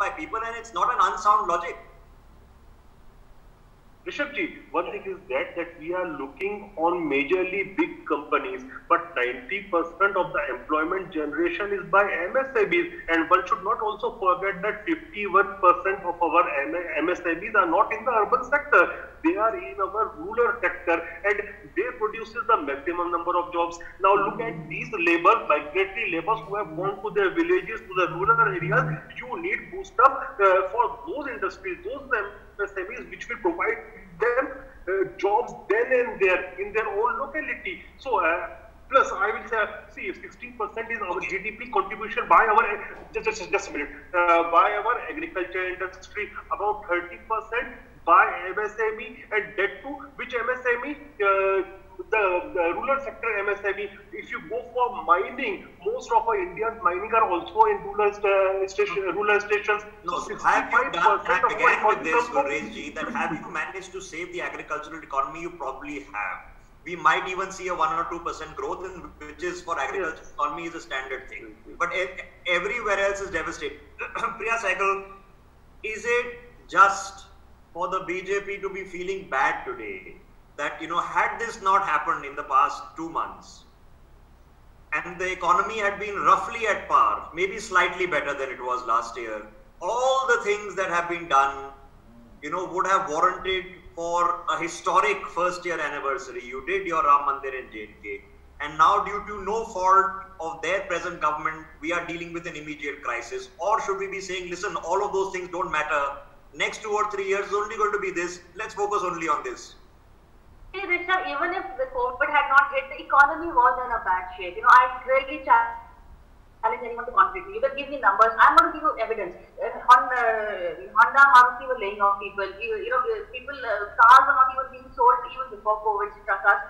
by people, and it's not an unsound logic. Rishabh-ji, one thing is that we are looking on majorly big companies, but 90% of the employment generation is by MSMEs, and one should not also forget that 51% of our MSMEs are not in the urban sector. They are in our rural sector, and they produces the maximum number of jobs. Now look at these laborers, migratory laborers who have gone to their villages, to the rural areas. You need boost up for those industries, those MSMEs which will provide them jobs then and there in their own locality. So plus I will say, see, if 16% is our GDP contribution by our just a minute, by our agriculture industry, about 30% by MSME, and that too which MSME, the rural sector MSME. If you go for mining, most of our India's mining are also in rural stations. No, so have you done, I began with this, Gurreshji, that have you managed to save the agricultural economy? You probably have. We might even see a 1 or 2% growth, in which is for agricultural economy is a standard thing. But everywhere else is devastated. Priya Sehgal, is it just for the BJP to be feeling bad today that, had this not happened in the past 2 months and the economy had been roughly at par, maybe slightly better than it was last year, all the things that have been done, would have warranted for a historic first year anniversary? You did your Ram Mandir in J&K, and now due to no fault of their present government, we are dealing with an immediate crisis. Or should we be saying, listen, all of those things don't matter. Next 2 or 3 years is only going to be this. Let's focus only on this. See, Rishabh, even if the COVID had not hit, the economy was in a bad shape. I really challenge anyone to contradict me. You can give me numbers. I'm going to give you evidence. Honda, Maruti were laying off people. Cars were not even being sold even before COVID struck us.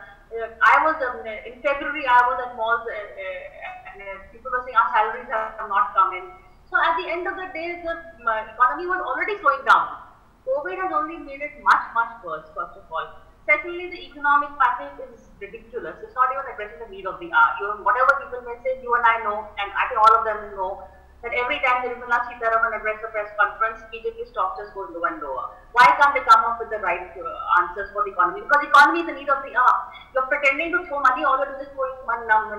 I was in February. I was at malls, and people were saying our salaries have not come in. So at the end of the day, the economy was already slowing down. COVID has only made it much, much worse, first of all. Secondly, the economic package is ridiculous. It's not even addressing the need of the hour. Whatever people may say, you and I know, and I think all of them know, that every time Nirmala Sitharaman addresses a press conference, BJP stocks just go lower and lower. Why can't they come up with the right answers for the economy? Because the economy is the need of the hour. You're pretending to throw money, all you're doing is throwing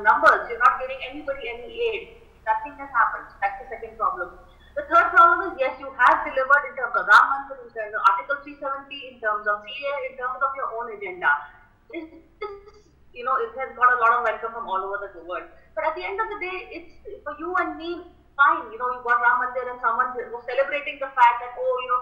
numbers. You're not giving anybody any aid. Nothing has happened. That's the second problem. The third problem is, yes, you have delivered in terms of Ram Mandir, in terms of Article 370, in terms of CA, in terms of your own agenda. It has got a lot of welcome from all over the world. But at the end of the day, it's for you and me, fine. You got Ram Mandir and someone was celebrating the fact that,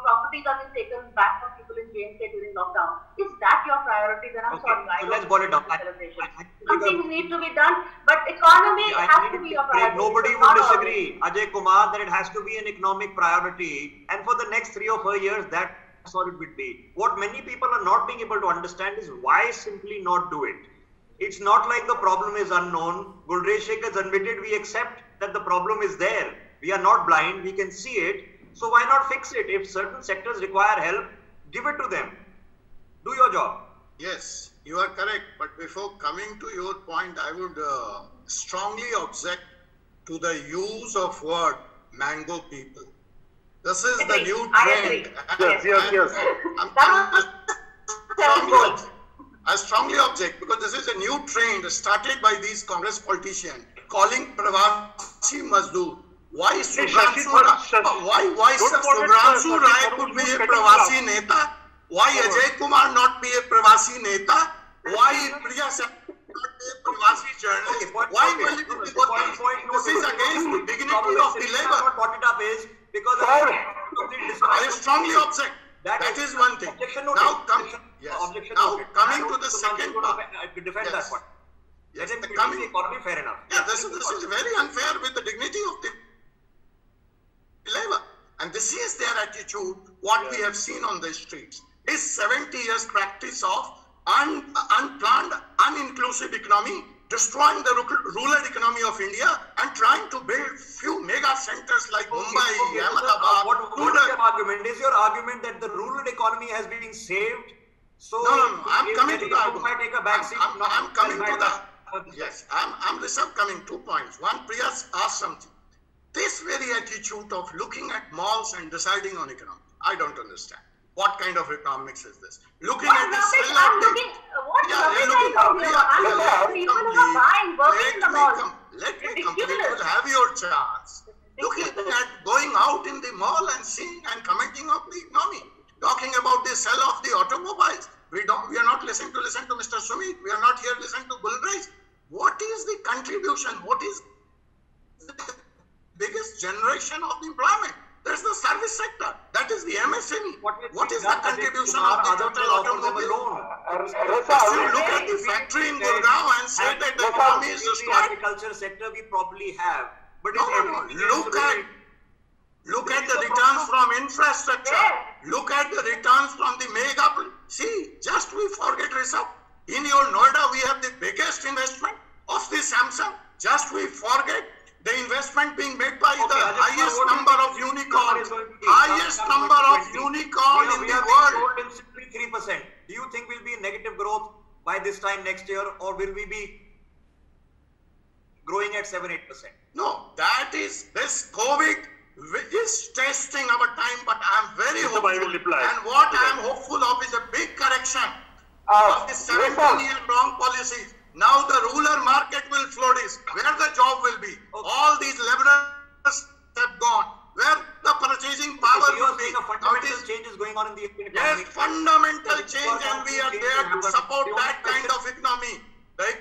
properties are being taken back from people in J&K during lockdown. Is that your priority? Then I'm sorry. So let's boil it down. Some things need to be done, but economy has to be your priority. Nobody would disagree, Ajay Kumar, that it has to be an economic priority, and for the next 3 or 4 years, that's what it would be. What many people are not being able to understand is why simply not do it. It's not like the problem is unknown. Gulresh Sheikh has admitted, we accept that the problem is there. We are not blind, we can see it. So why not fix it? If certain sectors require help, give it to them. Do your job. Yes, you are correct. But before coming to your point, I would strongly object to the use of word mango people. This is the new trend. Yes. I strongly object because this is a new trend started by these Congress politicians calling Pravasi Mazdoor. Why Subhranshu Rai could be a Pravasi Neta? Why Ajay Kumar not be a Pravasi Neta? Why Priya Sehgal not be a Pravasi journalist? Why this is against the dignity of the labor. What brought it up is because I strongly object. That is one thing. Now coming to the second part. Defend that one. Yes, the economy, fair enough. Yeah, this is very unfair with the dignity of the labor. And this is their attitude, what we have seen on the streets. Is 70 years practice of unplanned, uninclusive economy, destroying the rural economy of India and trying to build few mega centers like Mumbai, Ahmedabad. What is your argument? Is your argument that the rural economy has been saved? So no, I'm coming to that. Take a back seat. I'm coming to that. Yes, I'm coming 2 points. One, Priya asked something. this very attitude of looking at malls and deciding on economics? I don't understand. What kind of economics is this? Looking at the sell out date. Let me complete. You will have your chance. Looking at going out in the mall and seeing and commenting on the economy. Talking about the sell of the automobiles. We are not listening to Mr. Sumit. We are not here listening to Bull Rice. What is the contribution? What is the biggest generation of employment? There's the service sector. That is the MSME. What is the contribution of the total automobile? You look at the factory in Gurgaon and say that the economy is destroyed. Agriculture sector we probably have. But look at the returns from infrastructure. Look at the returns from the mega. See, just we forget Rishabh. In your Noida, we have the biggest investment of the Samsung. Just we forget the investment being made by the highest number of unicorns. Highest number of unicorn in the world. 3%. Do you think we'll be in negative growth by this time next year, or will we be growing at 7-8%? No, that is, this COVID is testing our time, but I am very hopeful. And what I am hopeful of is a big correction of the 17-year wrong policies. Now the rural market will flourish, where the job will be. All these liberals have gone, where the purchasing power will be. A fundamental change is going on in the economy. Yes, fundamental change, and we are there to support that kind of economy. Right?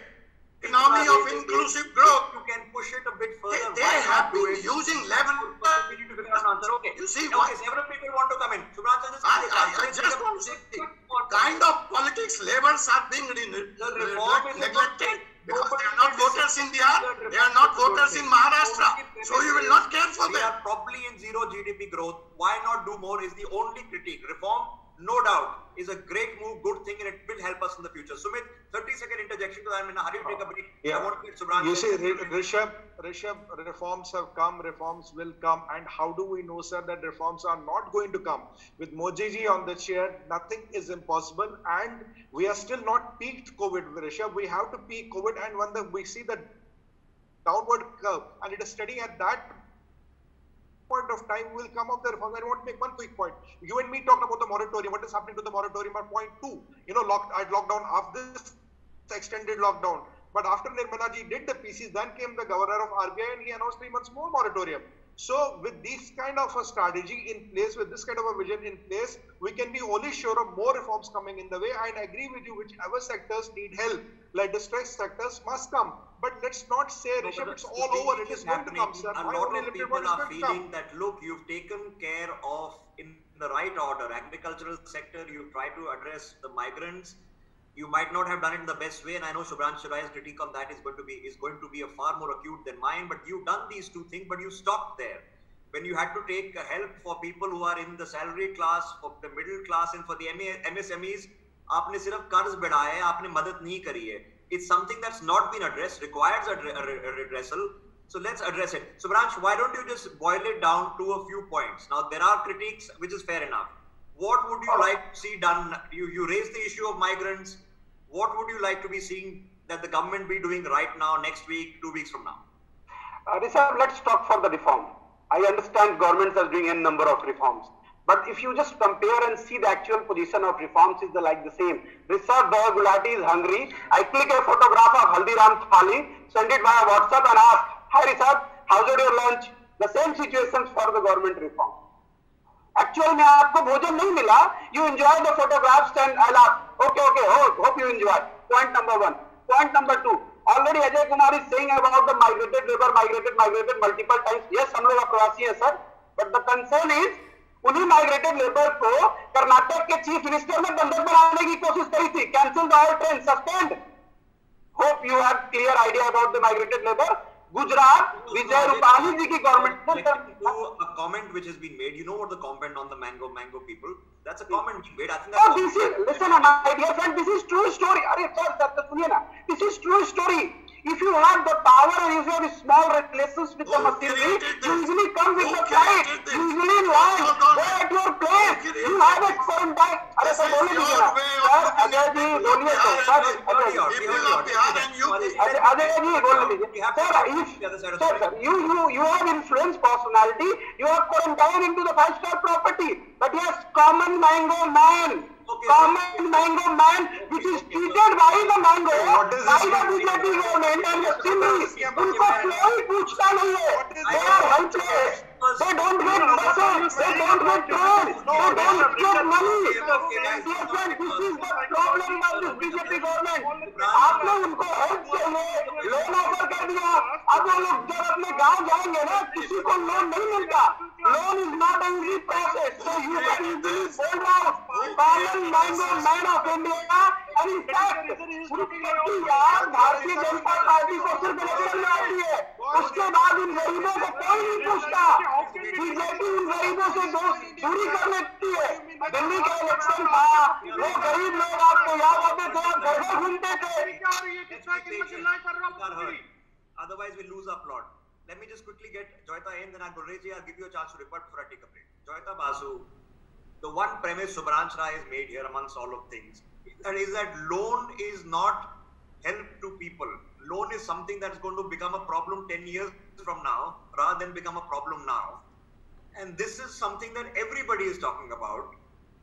Economy of inclusive growth. You can push it a bit further. They have been using level. Okay. You see what? Several people want to come in. I just want to say, kind of politics levels are being neglected because they are not voters in Bihar. They are not voters in Maharashtra. So you will not care for them. We are probably in zero GDP growth. Why not do more is the only critique. Reform, no doubt, is a great move, good thing, and it will help us in the future. Sumit, 30-second interjection because I'm in a hurry to take a break. Yeah. I want to get Subran. You see, Rishabh, reforms have come, reforms will come. And how do we know, sir, that reforms are not going to come? With Modi ji on the chair, nothing is impossible. And we are still not peaked COVID, Rishabh. We have to peak COVID. And when we see the downward curve and it is steady at that point of time, we will come up the reforms. I want to make one quick point. You and me talked about the moratorium. What is happening to the moratorium at point 2? You know, lockdown after this extended lockdown. But after Nirmala ji did the PCs, then came the governor of RBI and he announced 3 months more moratorium. So with this kind of a strategy in place, with this kind of a vision in place, we can be only sure of more reforms coming in the way. And I agree with you, whichever sectors need help, like distressed sectors, must come. But let's not say, Rishabh, it's all over. It is going to come, sir. A lot of people are feeling that, look, you've taken care of, in the right order, agricultural sector, you've tried to address the migrants. You might not have done it in the best way, and I know Subran Shirai's critique on that is going to be a far more acute than mine, but you've done these two things, but you stopped there. When you had to take help for people who are in the salary class, for the middle class, and for the MSMEs, आपने सिर्फ कर्ज बढ़ाया है, आपने मदद नहीं करी है. It's something that's not been addressed, requires a redressal. So let's address it. Subransh, why don't you just boil it down to a few points? Now, there are critiques, which is fair enough. What would you like to see done? You raised the issue of migrants. What would you like to be seeing that the government be doing right now, next week, 2 weeks from now? Rishabh, let's talk for the reform. I understand governments are doing a number of reforms. But if you just compare and see the actual position of reforms is like the same. Rishabh Gulati is hungry. I click a photograph of Haldiram Thali, send it via WhatsApp and ask, hi Rishabh, how's your lunch? The same situations for the government reform. Actually, में आपको भोजन नहीं मिला. You enjoy the photographs and I'll ask, okay, hope you enjoy. Point number 1. Point number 2. Already Ajay Kumar is saying about the migrated labor, migrated multiple times. Yes, हम लोग अप्रवासी हैं sir. But the concern is, उन्हीं migrated labor को कर्नाटक के chief minister ने बंधक बनाने की कोशिश करी थी. Cancel the all train, suspend. Hope you have clear idea about the migrated labor. Gujarat, Vijay Rupani ji ki government. A comment which has been made. You know what the comment on the mango people? That's a comment being made. I think that's this is, listen, my dear friend, this is true story. This is true story. If you have the power and if you have small relations with the machinery, you usually come with the flight. Usually in line. Go at your place. You have a quarantine. Sir बोलने दीजिए ना sir, Ajay ji बोलिए तो sir, Ajay ji बोलने दीजिए sir, you have influence personality, you have quarantined into the 5-star property, but yes, common mango man which is treated by the mango by the BJP government and the Sindhi, उनको कोई पूछता नहीं है, they are helpless, they don't get buses, they don't get trains, they don't get money. This is the problem of this BJP government. आपने उनको help चाहिए, loan offer कर दिया, अब वो लोग जब अपने गांव जाएंगे ना, किसी को लोन नहीं मिलता. Loan is not an easy process, so you can easily hold out common mango man of India, and in fact, यार भारतीय जनता पार्टी को सिर्फ इलेक्शन में आती है, उसके बाद इन गरीबों को कोई नहीं पूछता. बीजेपी इन गरीबों से दूरी कर लेती है. दिल्ली का इलेक्शन था, वो गरीब लोग आपको याद आते थे, आप घर घर घूमते थे. Otherwise, we lose our plot. Let me just quickly get Joyita in, then Gulreji, I'll give you a chance to report before I take a break. Joyita Basu, the one premise Subharansh Rai has made here amongst all of things is that loan is not help to people. Loan is something that's going to become a problem 10 years from now rather than become a problem now. And this is something that everybody is talking about.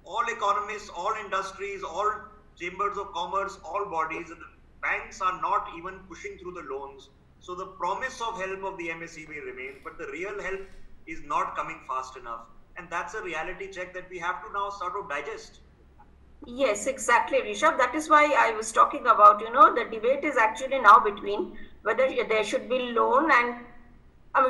All economists, all industries, all chambers of commerce, all bodies, and the banks are not even pushing through the loans. So the promise of help of the MSEB remains, but the real help is not coming fast enough. And that's a reality check that we have to now start to digest. Yes, exactly, Rishabh. That is why I was talking about, the debate is actually now between whether there should be loan and,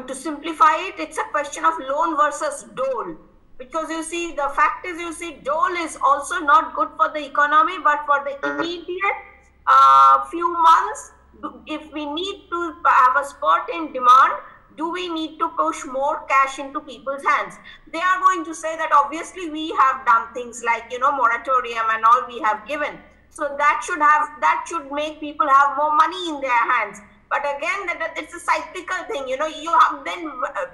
to simplify it, it's a question of loan versus dole. Because you see, the fact is, dole is also not good for the economy, but for the immediate few months, if we need to have a spurt in demand, do we need to push more cash into people's hands? They are going to say that obviously we have done things like, moratorium and all we have given. So that should make people have more money in their hands. But again, it's a cyclical thing,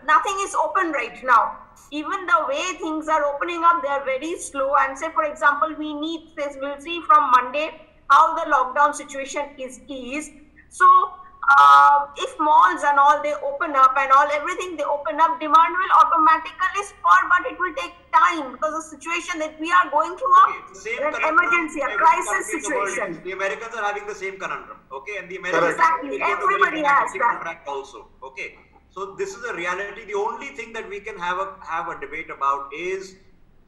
nothing is open right now. Even the way things are opening up, they are very slow. And say, for example, we'll see from Monday how the lockdown situation is eased. So, if malls and all, they open up and all, everything they open up, demand will automatically spur, but it will take time because the situation that we are going through an emergency, a crisis situation. The Americans are having the same conundrum, okay? And the Americans exactly, everybody has that also, okay? So this is a reality. The only thing that we can have a debate about is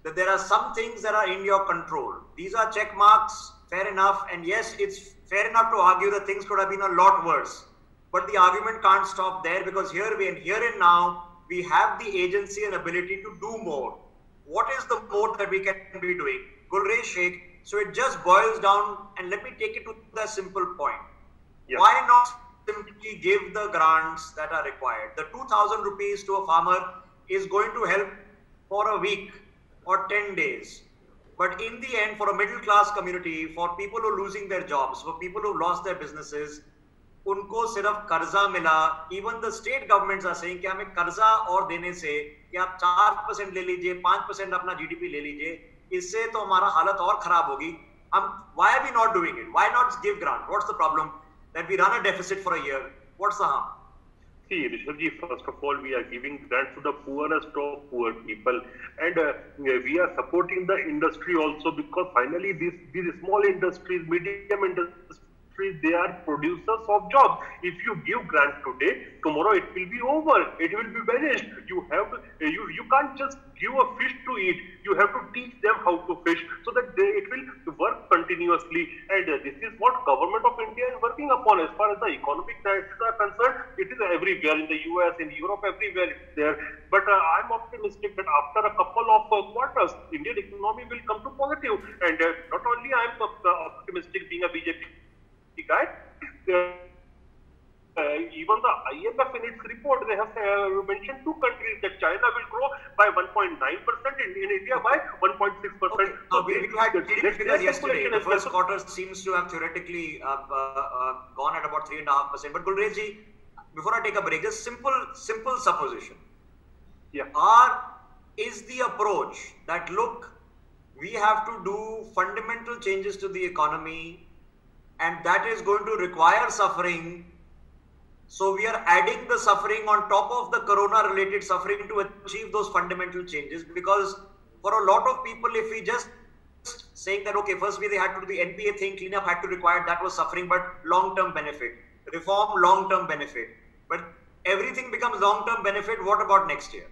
that there are some things that are in your control. These are check marks, fair enough, and yes, it's fair enough to argue that things could have been a lot worse. But the argument can't stop there because here and now, we have the agency and ability to do more. What is the more that we can be doing? Gulresh Sheikh, so it just boils down, and let me take it to the simple point. Yeah. Why not simply give the grants that are required? The 2,000 rupees to a farmer is going to help for a week or 10 days. But in the end, for a middle class community, for people who are losing their jobs, for people who lost their businesses, उनको सिर्फ कर्जा मिला. Even the state governments are saying कि हमें कर्जा और देने से कि आप 4% ले लीजिए, 5% अपना GDP ले लीजिए, इससे तो हमारा हालत और खराब होगी. Why are we not doing it? Why not give grant? What's the problem? That we run a deficit for a year. What's the harm? See, Rishabhji, first of all, we are giving grants to the poorest of poor people, and we are supporting the industry also, because finally these small industries, medium industries, they are producers of jobs. If you give grant today, tomorrow it will be over. It will be vanished. You can't just give a fish to eat. You have to teach them how to fish so that it will work continuously. And this is what government of India is working upon. As far as the economic crisis are concerned, it is everywhere in the US, in Europe, everywhere it's there. But I'm optimistic that after a couple of quarters, Indian economy will come to positive. And not only I'm optimistic being a BJP guy, even the IMF in its report, they have mentioned two countries, that China will grow by 1.9% and in India by 1.6%. Okay. So we had GDP figures yesterday. The first quarter seems to have theoretically gone at about 3.5%. But Gulreji, before I take a break, just simple supposition. Yeah. Is the approach that, look, we have to do fundamental changes to the economy, and that is going to require suffering. So we are adding the suffering on top of the corona related suffering to achieve those fundamental changes, because for a lot of people, if we just saying that, okay, firstly they had to do the NPA thing, cleanup had to require, that was suffering, but long-term benefit. Reform, long-term benefit. But everything becomes long-term benefit. What about next year?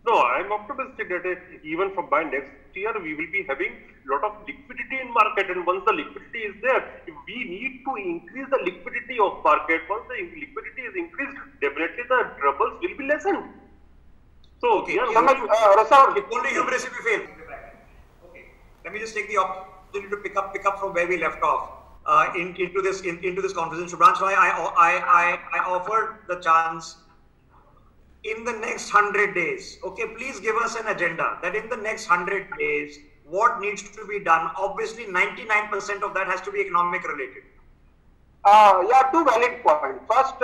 No, I'm optimistic that even from by next year, we will be having a lot of liquidity in market. And once the liquidity is there, we need to increase the liquidity of market. Once the liquidity is increased, definitely the troubles will be lessened. So, okay, if only hubris if we fail. Okay, let me just take the opportunity to pick up from where we left off into this conversation. Shubhranshu, I offered the chance in the next 100 days. Okay, please give us an agenda that in the next 100 days, what needs to be done? Obviously, 99% of that has to be economic related. Yeah, two valid points. First,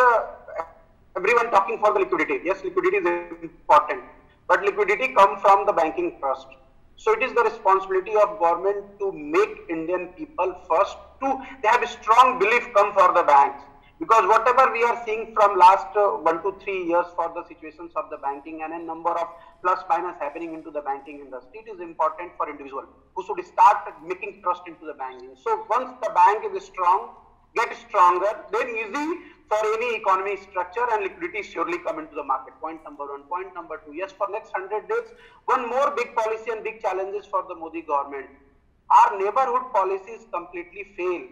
everyone talking for the liquidity. Yes, liquidity is important, but liquidity comes from the banking first. So it is the responsibility of government to make Indian people first they have a strong belief come for the banks. Because whatever we are seeing from last 1 to 3 years for the situations of the banking and a number of plus minus happening into the banking industry, it is important for individual who should start making trust into the banking. So once the bank is strong, get stronger, then easy for any economy structure and liquidity surely come into the market. Point number one. Point number two, yes, for next 100 days, one more big policy and big challenges for the Modi government. Our neighborhood policies completely fail.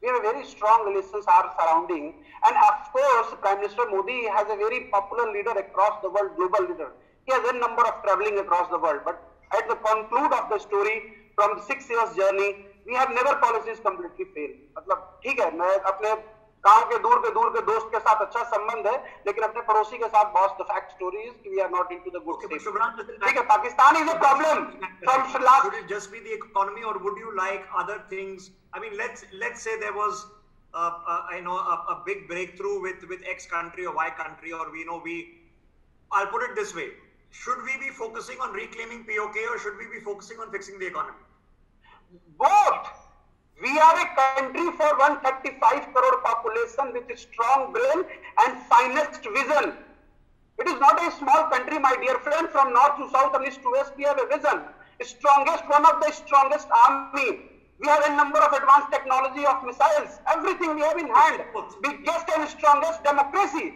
We have a very strong relations are surrounding, and of course, Prime Minister Modi has a very popular leader across the world, global leader. He has a number of traveling across the world, but at the conclude of the story, from 6 years journey, we have never policies completely failed. मतलब ठीक है, मैं अपने गांव के दूर के दोस्त के साथ अच्छा संबंध है, लेकिन अपने पड़ोसी के साथ बहुत the fact story is we are not into the good state. ठीक है, Pakistan is a problem from last. Should it just be the economy, or would you like other things? I mean, let's say there was a big breakthrough with X country or Y country, or I'll put it this way: should we be focusing on reclaiming POK, or should we be focusing on fixing the economy? Both. We are a country for 135 crore population with a strong brain and finest vision. It is not a small country, my dear friend. From north to south and east to west, we have a vision. Strongest, one of the strongest army. We have a number of advanced technology of missiles. Everything we have in hand. Biggest and strongest democracy.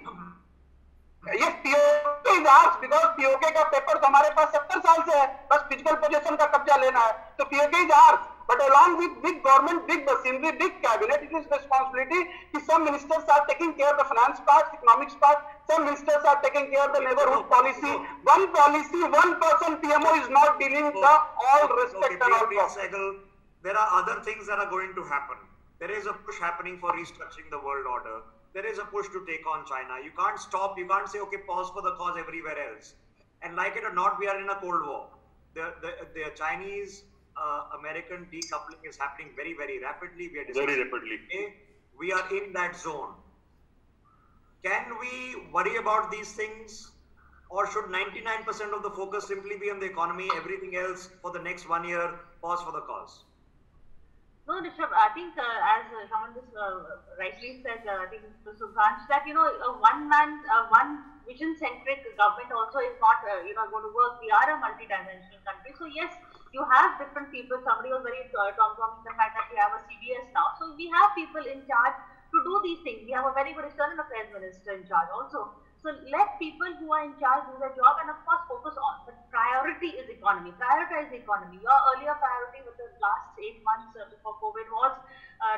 Yes, POK is ours because POK का paper तो हमारे पास 70 साल से है, बस physical position का कब्जा लेना है, तो POK is ours. But along with big government, big machinery, big cabinet, it is responsibility that some ministers are taking care of the finance part, economics part, some ministers are taking care of the neighborhood policy. One policy, one person PMO is not dealing with the all respect and all cost. There are other things that are going to happen. There is a push happening for restructuring the world order. There is a push to take on China. You can't stop, you can't say, okay, pause for the cause everywhere else. And like it or not, we are in a Cold War. The Chinese American decoupling is happening very, very rapidly. Very rapidly. We are in that zone. Can we worry about these things, or should 99% of the focus simply be on the economy, everything else for the next 1 year, pause for the cause? No, Rishabh, I think as someone just rightly said, I think to Subhash, that one vision-centric government also is not going to work. We are a multi-dimensional country, so yes, you have different people. Somebody was very tom-tom in the fact that we have a CDS now, so we have people in charge to do these things. We have a very good external affairs minister in charge also. So let people who are in charge do their job, and of course focus on the priority is economy. Prioritize the economy. Your earlier priority with the last 8 months before COVID was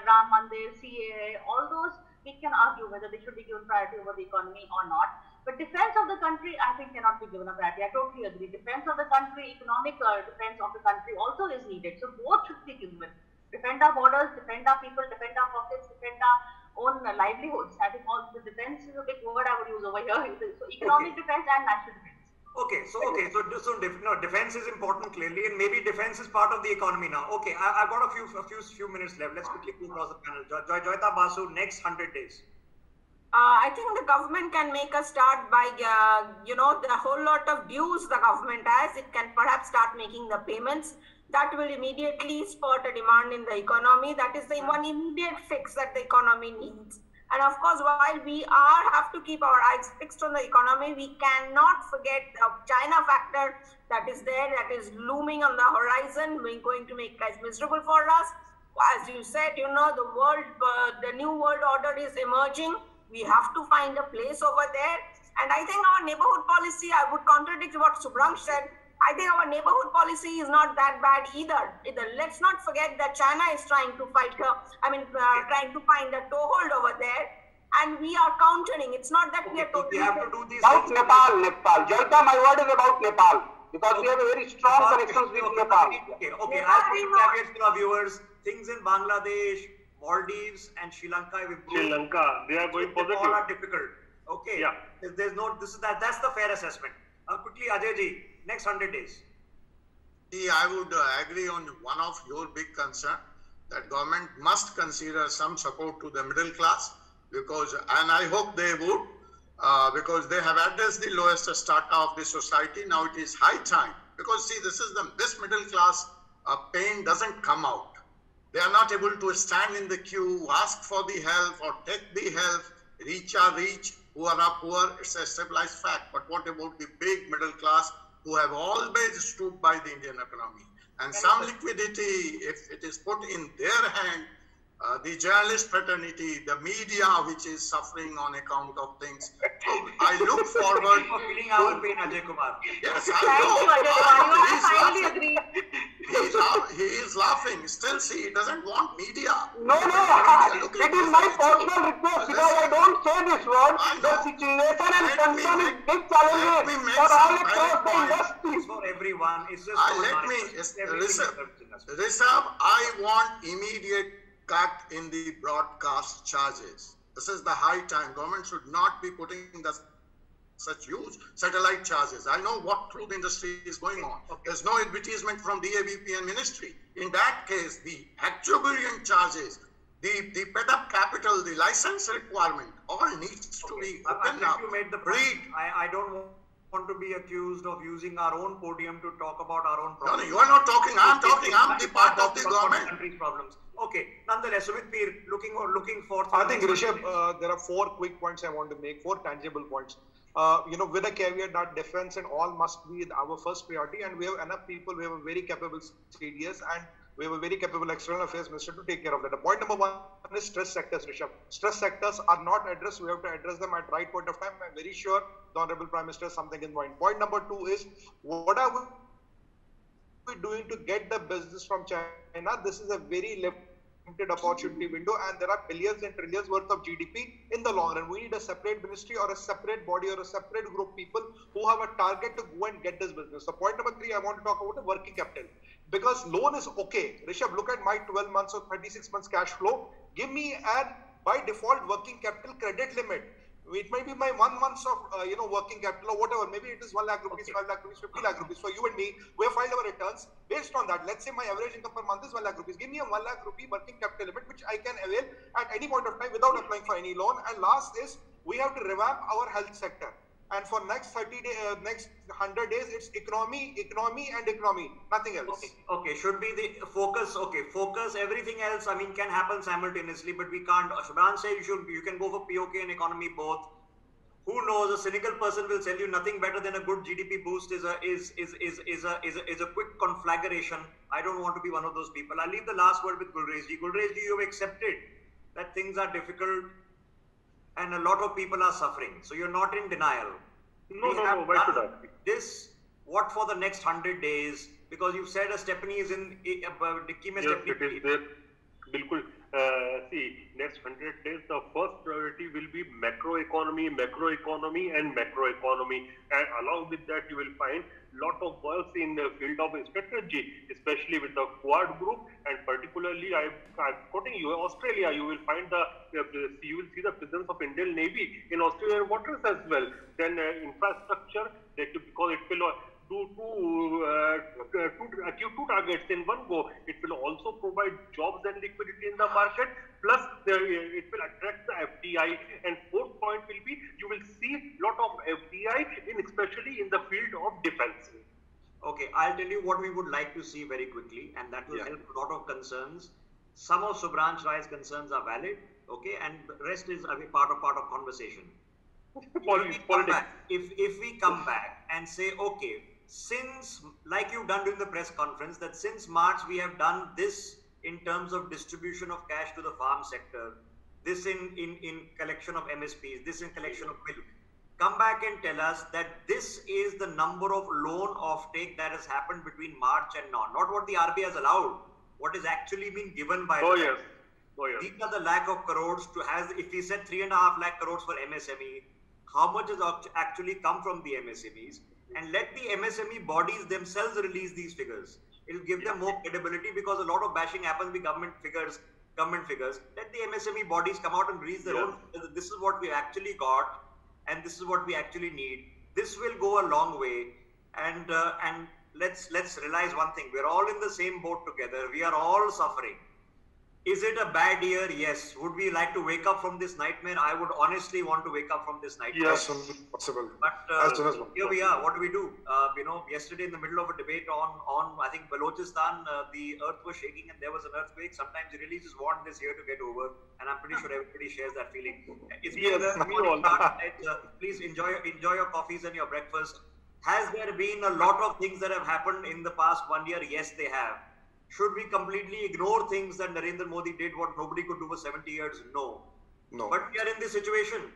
Ram Mandir, CAA, all those we can argue whether they should be given priority over the economy or not. But defense of the country, I think, cannot be given a priority. I totally agree. Defense of the country, economic defense of the country also is needed. So both should be given. Defend our borders, defend our people, defend our pockets, defend our own livelihoods. I think all the defense is a big word I would use over here. So economic defense and national defense. So defense is important clearly, and maybe defense is part of the economy now. Okay, I've got a few minutes left. Let's quickly go across the panel. Joyita Basu, next 100 days. I think the government can make a start by, the whole lot of dues the government has. It can perhaps start making the payments. That will immediately spur a demand in the economy. That is the one immediate fix that the economy needs. And of course, while we have to keep our eyes fixed on the economy, we cannot forget the China factor that is there, that is looming on the horizon, going to make life miserable for us. As you said, the new world order is emerging. We have to find a place over there. And I think our neighborhood policy, I would contradict what Subhransh said. I think our neighborhood policy is not that bad either. Let's not forget that China is trying to trying to find a toehold over there. And we are countering. It's not that we are totally... We have to do these about things. Nepal. Jaita, my word is about Nepal. Because we have a very strong connections with Nepal. Okay. I'll put caveats to our viewers. Things in Bangladesh, Maldives, and Sri Lanka have improved. Sri Lanka, they are going positive. All are difficult. Okay. Yeah. That's the fair assessment. Quickly, Ajay ji, next 100 days. See, I would agree on one of your big concern that government must consider some support to the middle class and I hope they would, because they have addressed the lowest strata of the society. Now it is high time, because see, this middle class pain doesn't come out. They are not able to stand in the queue, ask for the help or take the help. Rich are rich, poor are poor. It's a stabilized fact. But what about the big middle class who have always stood by the Indian economy? And some liquidity, if it is put in their hand, the journalist fraternity, the media, which is suffering on account of things. So I look forward for feeling our pain, Ajay Kumar. Yes, Thank you, Ajay Kumar. I finally agree. He is laughing. Still, see, he doesn't want media. No. It is my personal request because I don't say this word. The situation and concern is big challenges for all across the industry. It's for everyone. It's just Rishabh, I want immediate cut in the broadcast charges. This is the high time. Government should not be putting such huge satellite charges. I know what through the industry is going on. There's no advertisement from DABP and ministry. In that case, the actuarial charges, the pet-up capital, the license requirement, all needs to be opened up. You made the point. I don't want to be accused of using our own podium to talk about our own problems. No, you are not talking. I'm talking. I'm the part of the government. Country's problems. Okay. Nonetheless, Sumit Peer, looking forth. I think, Rishabh, there are 4 quick points I want to make, 4 tangible points. With a caveat that defense and all must be our first priority, and we have enough people. We have a very capable CDS and we have a very capable external affairs minister to take care of that. The point number 1 is stress sectors, Rishabh. Stress sectors are not addressed. We have to address them at right point of time. I'm very sure the Honorable Prime Minister has something in mind. Point number 2 is, what are we doing to get the business from China? This is a very limited opportunity window, and there are billions and trillions worth of GDP in the long run. We need a separate ministry or a separate body or a separate group of people who have a target to go and get this business. So point number 3, I want to talk about the working capital. Because loan is okay. Rishabh, look at my 12 months or 36 months cash flow. Give me an by default working capital credit limit. It might be my 1 month of working capital or whatever. Maybe it is 1 lakh rupees, 5 lakh rupees, 50 lakh rupees. For you and me, we have filed our returns based on that. Let's say my average income per month is 1 lakh rupees. Give me a 1 lakh rupee working capital limit, which I can avail at any point of time without applying for any loan. And last is, we have to revamp our health sector. And for next 30 days, next 100 days, it's economy, nothing else. Okay. Should be the focus. Okay, focus. Everything else, can happen simultaneously, but we can't. Subhan said you can go for POK and economy both. Who knows? A cynical person will tell you nothing better than a good GDP boost is a quick conflagration. I don't want to be one of those people. I'll leave the last word with Gulrez ji. Gulrez ji, you have accepted that things are difficult and a lot of people are suffering. So you're not in denial. No, why should I? This, what for the next 100 days? Because you've said a Stepney is in Dicky mein. Yes, it is there. Bilkul. See, next 100 days, the first priority will be macroeconomy, and macroeconomy. And along with that, you will find lot of works in the field of strategy, especially with the Quad group, and particularly, I'm quoting you, Australia. You will find you will see the presence of Indian Navy in Australian waters as well. Then infrastructure, because it will achieve two targets in one go. It will also provide jobs and liquidity in the market, plus it will attract the FDI. And fourth point will be, you will see lot of FDI, especially in the field of defense. Okay, I'll tell you what we would like to see very quickly, and that will help a lot of concerns. Some of Subhransh Rai's concerns are valid, okay, and the rest is a part of conversation. If we come back and say, okay, since, like you've done during the press conference, that since March we have done this in terms of distribution of cash to the farm sector, this in collection of MSPs, this in collection of milk, come back and tell us that this is the number of loan offtake that has happened between March and now, not what the RBI has allowed, what is actually being given by the bank. These are the lakh of crores to have. If we said 3.5 lakh crores for MSME, how much has actually come from the MSMEs? And let the MSME bodies themselves release these figures. It will give them more credibility, because a lot of bashing happens with government figures. Let the MSME bodies come out and release their own. This is what we actually got, and this is what we actually need. This will go a long way. And let's realize one thing: we're all in the same boat together. We are all suffering. Is it a bad year? Yes. Would we like to wake up from this nightmare? I would honestly want to wake up from this nightmare. Yes, as soon as possible. But here we are. What do we do? Yesterday in the middle of a debate on I think Balochistan, the earth was shaking and there was an earthquake. Sometimes you really just want this year to get over, and I'm pretty sure everybody shares that feeling. It's please enjoy your coffees and your breakfast. Has there been a lot of things that have happened in the past 1 year? Yes, they have. Should we completely ignore things that Narendra Modi did what nobody could do for 70 years? No. But we are in this situation.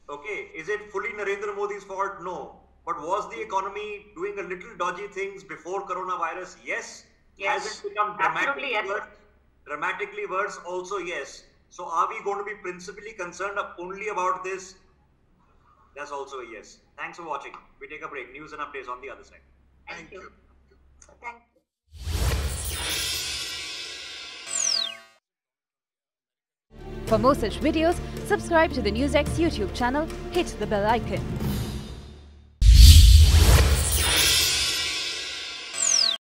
Okay. Is it fully Narendra Modi's fault? No. But was the economy doing a little dodgy things before coronavirus? Yes. Has it become dramatically worse? Also yes. So are we going to be principally concerned only about this? That's also a yes. Thanks for watching. We take a break. News and updates on the other side. Thank you. Thank you. For more such videos, subscribe to the NewsX YouTube channel, hit the bell icon.